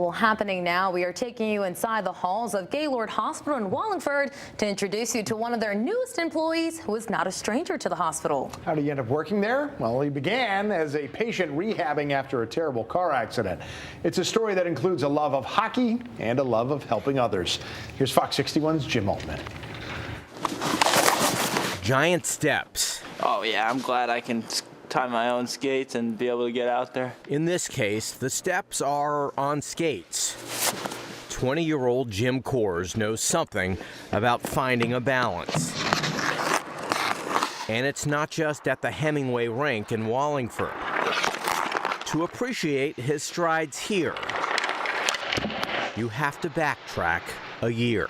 Well, happening now, we are taking you inside the halls of Gaylord Hospital in Wallingford to introduce you to one of their newest employees who is not a stranger to the hospital. How did he end up working there? Well, he began as a patient rehabbing after a terrible car accident. It's a story that includes a love of hockey and a love of helping others. Here's Fox 61's Jim Altman. Giant steps. Oh yeah, I'm glad I can tie my own skates and be able to get out there. In this case, the steps are on skates. 20-year-old Jim Coors knows something about finding a balance. And it's not just at the Hemingway rink in Wallingford. To appreciate his strides here, you have to backtrack a year.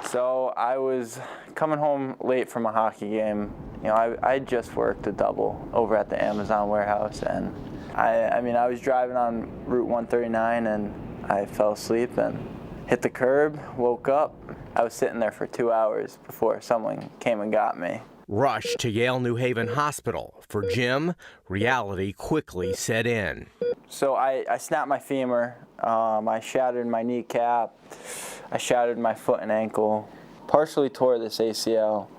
So I was coming home late from a hockey game. You know, I just worked a double over at the Amazon warehouse, and I was driving on Route 139 and I fell asleep and hit the curb, woke up. I was sitting there for 2 hours before someone came and got me. Rushed to Yale New Haven Hospital. For Jim, reality quickly set in. So I snapped my femur, I shattered my kneecap, I shattered my foot and ankle, partially tore this ACL.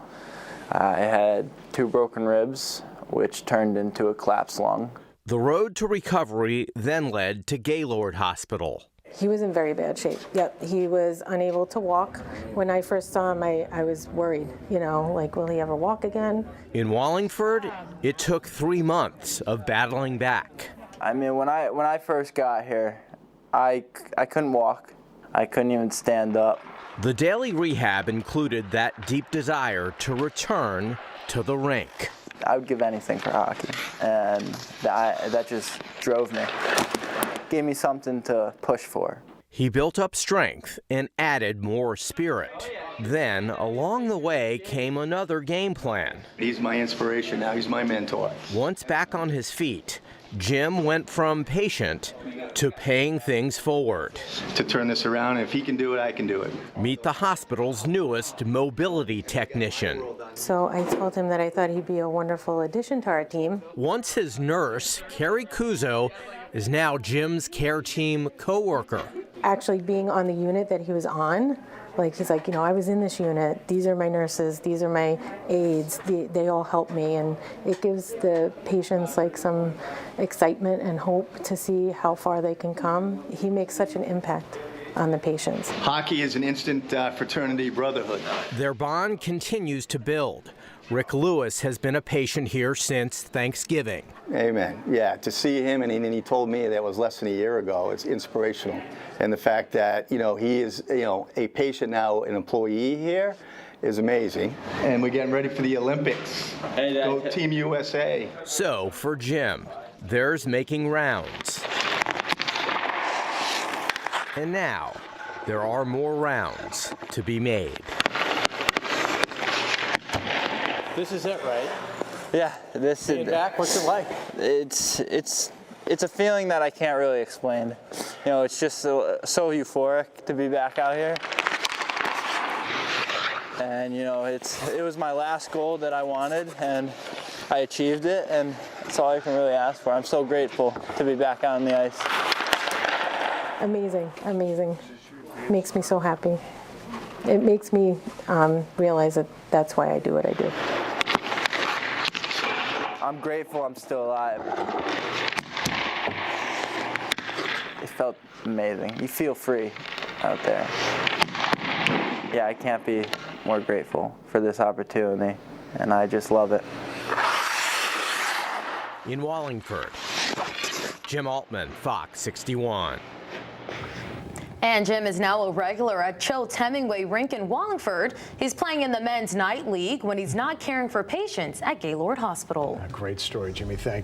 I had 2 broken ribs, which turned into a collapsed lung. The road to recovery then led to Gaylord Hospital. He was in very bad shape. Yep, he was unable to walk. When I first saw him, I was worried, you know, like, will he ever walk again? In Wallingford, it took 3 months of battling back. I mean, when I first got here, I couldn't walk. I couldn't even stand up. The daily rehab included that deep desire to return to the rink. I would give anything for hockey, and that just drove me. Gave me something to push for. He built up strength and added more spirit. Then, along the way, came another game plan. He's my inspiration now, he's my mentor. Once back on his feet, Jim went from patient to paying things forward. To turn this around, if he can do it, I can do it. Meet the hospital's newest mobility technician. So I told him that I thought he'd be a wonderful addition to our team. Once his nurse, Carrie Kuzo, is now Jim's care team co-worker. Actually being on the unit that he was on, like, he's like, you know, I was in this unit, these are my nurses, these are my aides, they all help me, and it gives the patients like some excitement and hope to see how far they can come. He makes such an impact on the patients. Hockey is an instant fraternity brotherhood. Their bond continues to build. Rick Lewis has been a patient here since Thanksgiving. Amen. Yeah, to see him, and he told me that was less than a year ago, it's inspirational. And the fact that, you know, he is, you know, a patient now, an employee here, is amazing. And we're getting ready for the Olympics. Go Team USA. So, for Jim, there's making rounds. And now, there are more rounds to be made. This is it, right? Yeah, this is back. What's it like? It's a feeling that I can't really explain. You know, it's just so euphoric to be back out here. And you know, it was my last goal that I wanted, and I achieved it, and that's all I can really ask for. I'm so grateful to be back out on the ice. Amazing, amazing. Makes me so happy. It makes me realize that that's why I do what I do. I'm grateful I'm still alive. It felt amazing. You feel free out there. Yeah, I can't be more grateful for this opportunity, and I just love it. In Wallingford, Jim Altman, Fox 61. And Jim is now a regular at Childs Hemingway Rink in Wallingford. He's playing in the Men's Night League when he's not caring for patients at Gaylord Hospital. A great story, Jimmy. Thank you.